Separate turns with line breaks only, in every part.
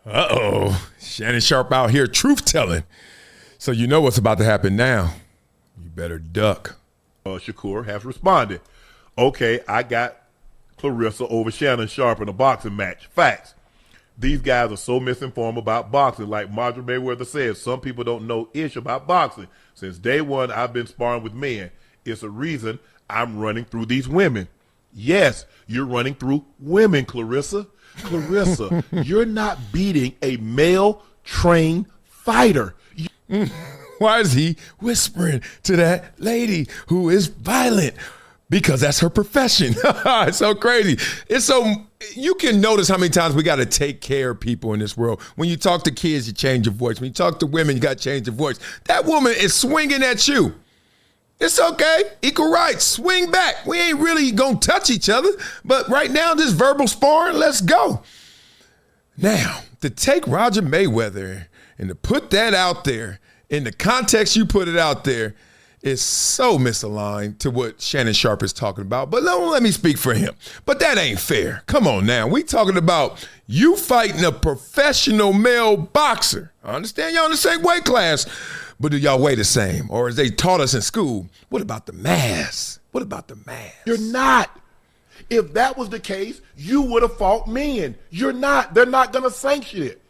Uh-oh. Shannon Sharpe out here truth-telling. So you know what's about to happen now. You better duck.
Shakur has responded. Okay, I got Claressa over Shannon Sharpe in a boxing match. Facts. These guys are so misinformed about boxing. Like Marjorie Mayweather says, some people don't know ish about boxing. Since day one, I've been sparring with men. It's a reason I'm running through these women. Yes, you're running through women, Claressa. Claressa, you're not beating a male-trained fighter.
Why is he whispering to that lady who is violent? Because that's her profession. It's so crazy. It's so, you can notice how many times we got to take care of people in this world. When you talk to kids, you change your voice. When you talk to women, you got to change your voice. That woman is swinging at you. It's okay. Equal rights. Swing back. We ain't really going to touch each other. But right now, this verbal sparring, let's go. Now, to take Roger Mayweather and to put that out there in the context you put it out there is so misaligned to what Shannon Sharpe is talking about. But don't let me speak for him. But that ain't fair. Come on now. We talking about you fighting a professional male boxer. I understand y'all in the same weight class, but do y'all weigh the same? Or as they taught us in school, what about the mass? What about the mass?
You're not. If that was the case, you would have fought men. You're not. They're not going to sanction it.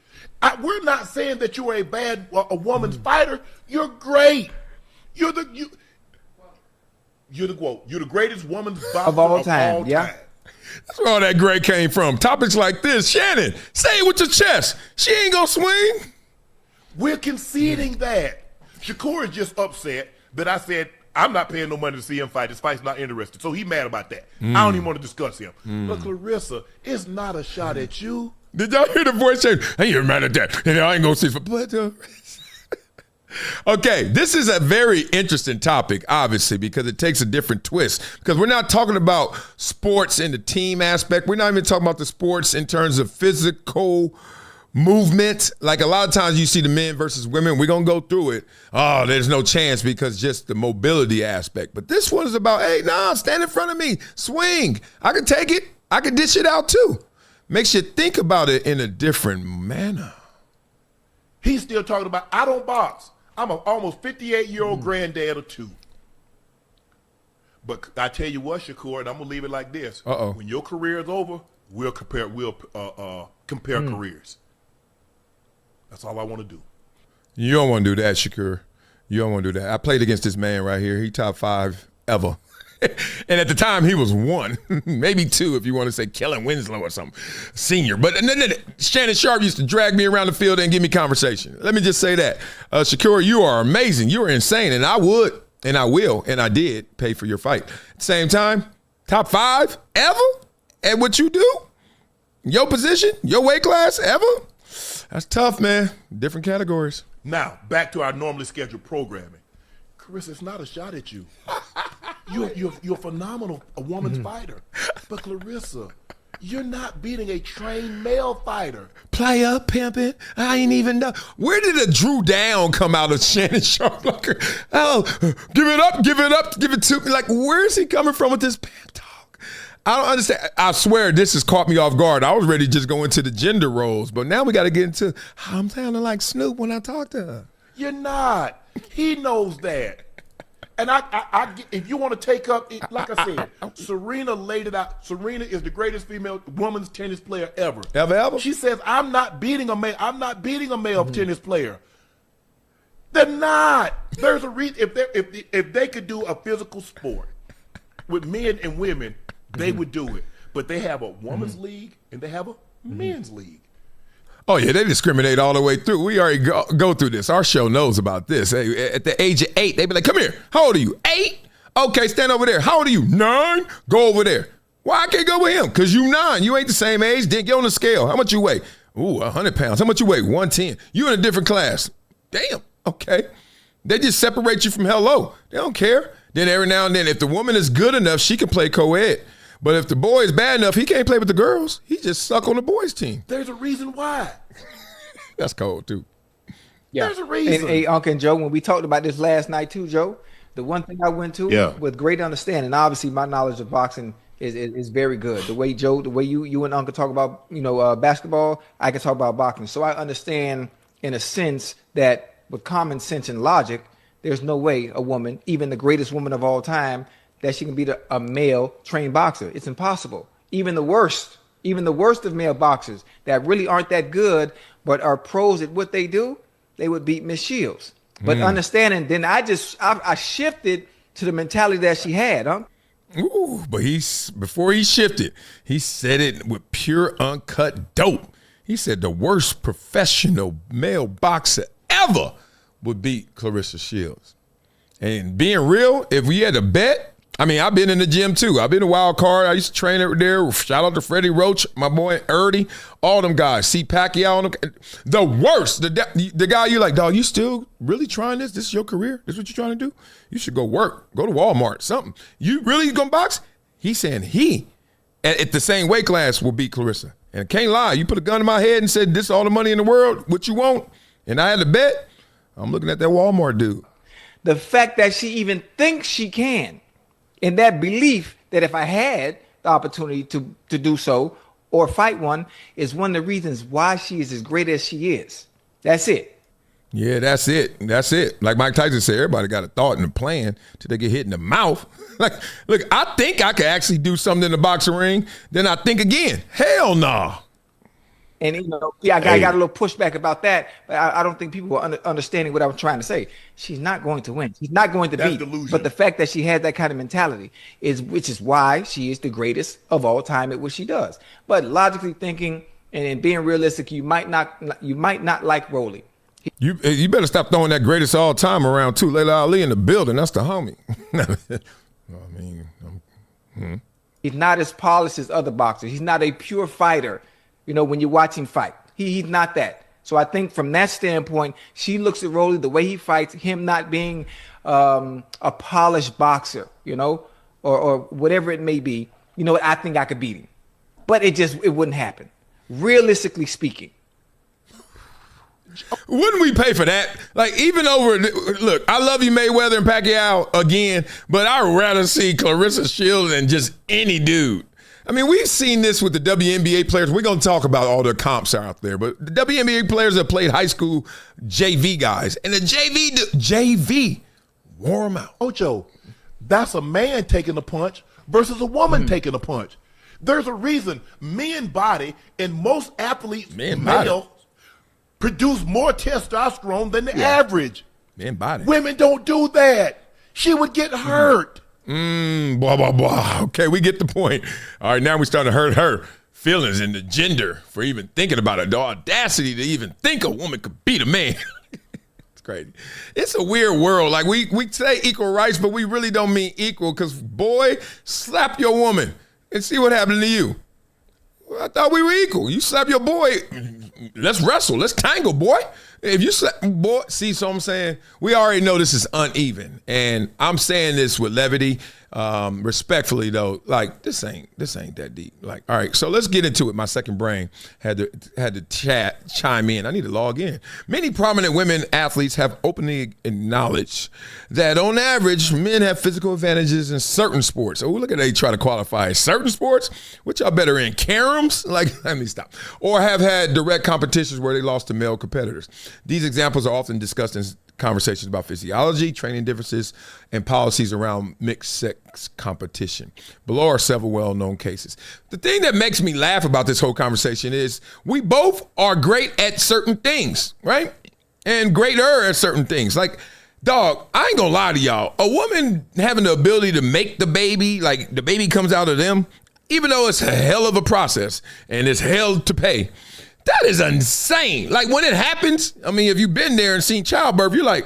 We're not saying that you are a woman's fighter. You're great. You're the greatest woman's boxer
of all time. Yeah.
That's where all that great came from. Topics like this. Shannon, say it with your chest. She ain't gonna swing.
We're conceding that. Shakur is just upset that I said I'm not paying no money to see him fight. This fight's not interested. So he's mad about that. I don't even want to discuss him. But Claressa, it's not a shot at you.
Did y'all hear the voice change? Hey, you're mad at that. And I ain't gonna see it. But okay, this is a very interesting topic, obviously, because it takes a different twist. Because we're not talking about sports in the team aspect. We're not even talking about the sports in terms of physical movement. Like a lot of times you see the men versus women. We're going to go through it. Oh, there's no chance because just the mobility aspect. But this one is about, hey, stand in front of me. Swing. I can take it. I can dish it out too. Makes you think about it in a different manner.
He's still talking about, I don't box. I'm an almost 58-year-old granddad of two. But I tell you what, Shakur, and I'm gonna leave it like this. When your career is over, we'll compare careers. That's all I want to do.
You don't want to do that, Shakur. You don't want to do that. I played against this man right here. He top 5 ever. And at the time, he was 1, maybe 2, if you want to say Kellen Winslow or something, senior. But Shannon Sharpe used to drag me around the field and give me conversation. Let me just say that. Shakur, you are amazing. You are insane. And I would, and I will, and I did pay for your fight. At the same time, top 5 ever at what you do? Your position, your weight class ever? That's tough, man. Different categories.
Now, back to our normally scheduled programming. Claressa, it's not a shot at you. You're phenomenal, a woman's fighter. But Claressa, you're not beating a trained male fighter.
Play up, pimpin'. I ain't even know. Where did a Drew down come out of Shannon Sharpe? Oh, give it up, give it to me. Like, where is he coming from with this pimp talk? I don't understand. I swear this has caught me off guard. I was ready to just go into the gender roles, but now we got to get into how I'm sounding like Snoop when I talk to her.
You're not. He knows that. And I if you want to take up, like I said, Serena laid it out. Serena is the greatest female women's tennis player ever.
Ever?
She says, I'm not beating a male. I'm not beating a male tennis player. They're not. There's a reason. If they could do a physical sport with men and women, they would do it. But they have a women's league and they have a men's league.
Oh, yeah, they discriminate all the way through. We already go through this. Our show knows about this. Hey, at the age of 8, they be like, come here. How old are you? 8? Okay, stand over there. How old are you? 9? Go over there. Why I can't go with him? Because you 9. You ain't the same age. Then get on the scale. How much you weigh? Ooh, 100 pounds. How much you weigh? 110. You in a different class. Damn. Okay. They just separate you from hello. They don't care. Then every now and then, if the woman is good enough, she can play co-ed. But if the boy is bad enough, he can't play with the girls. He just suck on the boys' team.
There's a reason why.
That's cold, too.
Yeah.
There's a reason.
And, hey, Uncle and Joe, when we talked about this last night, too, Joe, the one thing I went to with great understanding, obviously my knowledge of boxing is very good. The way Joe, the way you and Uncle talk about basketball, I can talk about boxing. So I understand in a sense that with common sense and logic, there's no way a woman, even the greatest woman of all time, that she can beat a male trained boxer. It's impossible. Even the worst of male boxers that really aren't that good but are pros at what they do, they would beat Miss Shields. But understanding, then I shifted to the mentality that she had, huh?
Ooh, but before he shifted, he said it with pure uncut dope. He said the worst professional male boxer ever would beat Claressa Shields. And being real, if we had to bet, I mean, I've been in the gym too. I've been a wild card. I used to train over there. Shout out to Freddie Roach, my boy Erdy, all them guys. See Pacquiao, the worst. The guy you're like, dog, you still really trying this? This is your career? This is what you're trying to do? You should go work. Go to Walmart, something. You really gonna box? He's saying he, at the same weight class, will beat Claressa. And I can't lie. You put a gun in my head and said, this is all the money in the world, what you want? And I had to bet. I'm looking at that Walmart dude.
The fact that she even thinks she can, and that belief that if I had the opportunity to do so or fight one, is one of the reasons why she is as great as she is. That's it.
Yeah, that's it. That's it. Like Mike Tyson said, everybody got a thought and a plan till they get hit in the mouth. Like, look, I think I could actually do something in the boxing ring. Then I think again, hell no.
And, I got a little pushback about that, but I don't think people are understanding what I was trying to say. She's not going to win. She's not going to beat.
Delusion.
But the fact that she has that kind of mentality which is why she is the greatest of all time at what she does. But logically thinking and being realistic, you might not like Rolly.
You better stop throwing that greatest all time around too. Layla Ali in the building. That's the homie.
He's not as polished as other boxers. He's not a pure fighter. When you watch him fight, he's not that. So I think from that standpoint, she looks at Rolly, the way he fights, him not being a polished boxer, or whatever it may be. I think I could beat him, but it wouldn't happen. Realistically speaking.
Wouldn't we pay for that? Like, even over, look, I love you, Mayweather and Pacquiao again, but I'd rather see Claressa Shields than just any dude. I mean, we've seen this with the WNBA players. We're going to talk about all the comps out there, but the WNBA players that played high school JV guys, and the JV wore them out.
Ocho, that's a man taking a punch versus a woman taking a punch. There's a reason men body and most athletes, males, produce more testosterone than the average.
Men body.
Women don't do that. She would get hurt.
Blah, blah, blah. Okay, we get the point. All right, now we start to hurt her feelings and the gender for even thinking about it. The audacity to even think a woman could beat a man. It's crazy. It's a weird world. Like, we say equal rights, but we really don't mean equal because, boy, slap your woman and see what happened to you. Well, I thought we were equal. You slap your boy, let's wrestle. Let's tangle, boy. If you slap, boy, see, so I'm saying, we already know this is uneven. And I'm saying this with levity, respectfully, though, like, this ain't that deep. Like, all right, so let's get into it. My second brain had to chime in. I need to log in. Many prominent women athletes have openly acknowledged that on average, men have physical advantages in certain sports. Oh, look at they try to qualify certain sports. Which y'all better in? Caroms? Like, let me stop. Or have had direct competitions where they lost to male competitors. These examples are often discussed in conversations about physiology, training differences, and policies around mixed-sex competition. Below are several well-known cases. The thing that makes me laugh about this whole conversation is we both are great at certain things, right? And greater at certain things. Like, dog, I ain't gonna lie to y'all. A woman having the ability to make the baby, like the baby comes out of them, even though it's a hell of a process and it's hell to pay, that is insane. Like, when it happens, I mean, if you've been there and seen childbirth, you're like,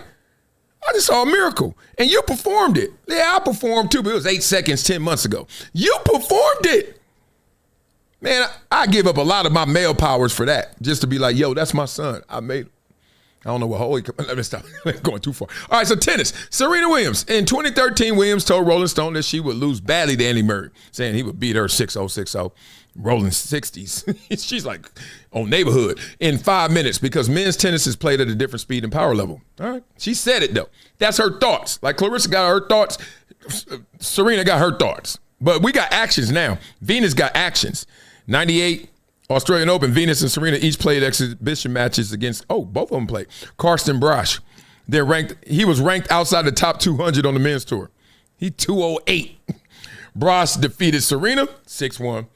I just saw a miracle. And you performed it. Yeah, I performed too, but it was 8 seconds 10 months ago. You performed it. Man, I give up a lot of my male powers for that, just to be like, yo, that's my son. I don't know what hole he could. Let me stop going too far. All right, so tennis. Serena Williams. In 2013, Williams told Rolling Stone that she would lose badly to Andy Murray, saying he would beat her 6-0, 6-0. Rolling 60s. She's like on neighborhood in 5 minutes because men's tennis is played at a different speed and power level. All right. She said it, though. That's her thoughts. Like Claressa got her thoughts. Serena got her thoughts. But we got actions now. Venus got actions. 98 Australian Open, Venus and Serena each played exhibition matches against, both of them played. Karsten Braasch. He was ranked outside the top 200 on the men's tour. He 208. Braasch defeated Serena, 6-1.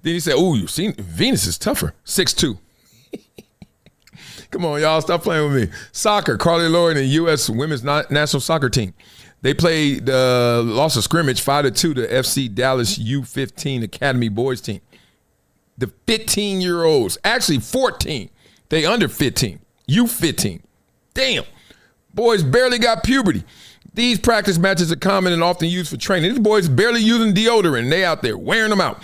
Then he said, you see, Venus is tougher, 6-2. Come on, y'all, stop playing with me. Soccer, Carly Lloyd and U.S. women's national soccer team. They played lost a scrimmage 5-2 to FC Dallas U15 Academy boys team. The 15-year-olds, actually 14. They under 15, U15. Damn. Boys barely got puberty. These practice matches are common and often used for training. These boys barely using deodorant, and they out there wearing them out.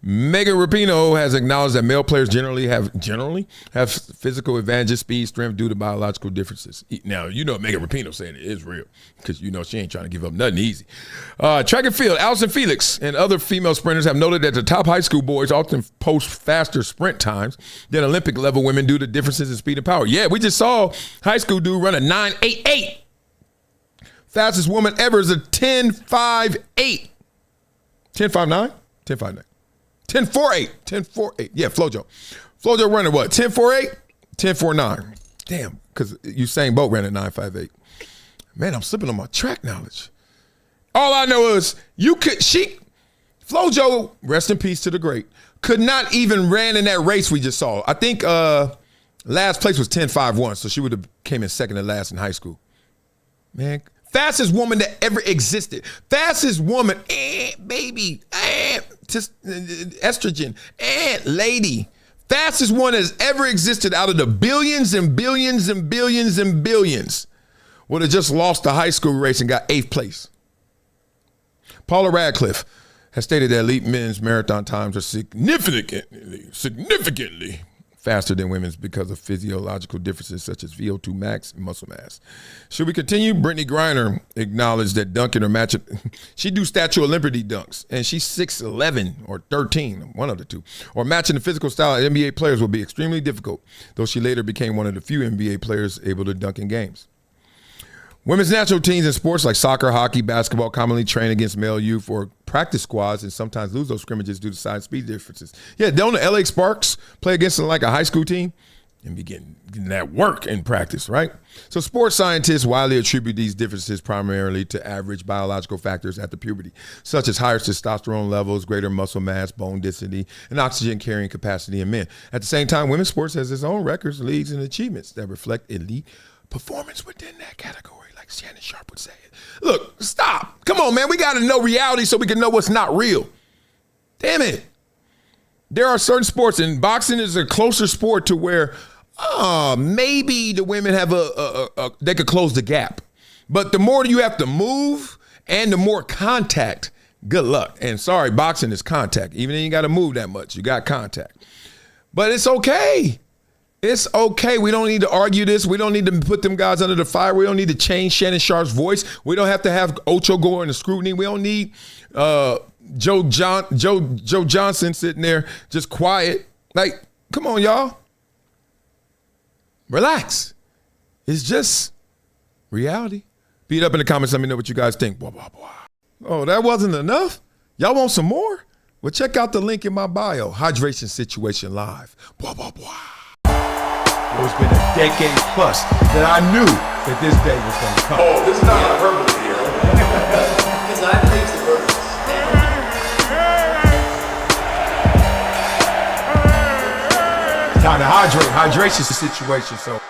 Megan Rapinoe has acknowledged that male players generally have physical advantages, speed, strength due to biological differences. Now, Megan Rapinoe saying it is real because she ain't trying to give up nothing easy. Track and field, Allison Felix and other female sprinters have noted that the top high school boys often post faster sprint times than Olympic level women due to differences in speed and power. Yeah, we just saw high school dude run a 9.88. Fastest woman ever is a 10.58. 10.59? 10.59. 10.48. 10.48. Yeah, Flojo. Flojo running what? 10.48? 10.49. Damn, because Usain Bolt ran at 9.58. Man, I'm slipping on my track knowledge. All I know is Flojo, rest in peace to the great, could not even ran in that race we just saw. I think last place was 10.51, so she would have came in second to last in high school. Man, fastest woman that ever existed. Fastest woman, baby, just estrogen, lady. Fastest one that's ever existed out of the billions and billions and billions and billions would have just lost the high school race and got 8th place. Paula Radcliffe has stated that elite men's marathon times are significantly faster than women's because of physiological differences such as VO2 max and muscle mass. Should we continue? Brittany Griner acknowledged that dunking or matching, she do Statue Olympics dunks, and she's 6'11 or 13, one of the two. Or matching the physical style of NBA players will be extremely difficult, though she later became one of the few NBA players able to dunk in games. Women's national teams in sports like soccer, hockey, basketball commonly train against male youth or practice squads and sometimes lose those scrimmages due to size and speed differences. Yeah, don't the LA Sparks play against like a high school team and be getting that work in practice, right? So sports scientists widely attribute these differences primarily to average biological factors after puberty, such as higher testosterone levels, greater muscle mass, bone density, and oxygen carrying capacity in men. At the same time, women's sports has its own records, leagues, and achievements that reflect elite performance within that category. Shannon Sharpe would say it. Look, stop. Come on, man. We got to know reality so we can know what's not real. Damn it. There are certain sports, and boxing is a closer sport to where maybe the women have they could close the gap. But the more you have to move and the more contact, good luck. And sorry, boxing is contact. Even if you got to move that much, you got contact. But it's okay. It's okay. We don't need to argue this. We don't need to put them guys under the fire. We don't need to change Shannon Sharpe's voice. We don't have to have Ocho go in the scrutiny. We don't need Joe Johnson sitting there just quiet. Like, come on, y'all. Relax. It's just reality. Beat up in the comments. Let me know what you guys think. Blah, blah, blah. Oh, that wasn't enough? Y'all want some more? Well, check out the link in my bio. Hydration Situation Live. Blah, blah, blah.
It's been a decade plus that I knew that this day was going to come.
Oh, this is not hyperbole here.
Because I believe the verse.
Time to hydrate. Hydration situation, so.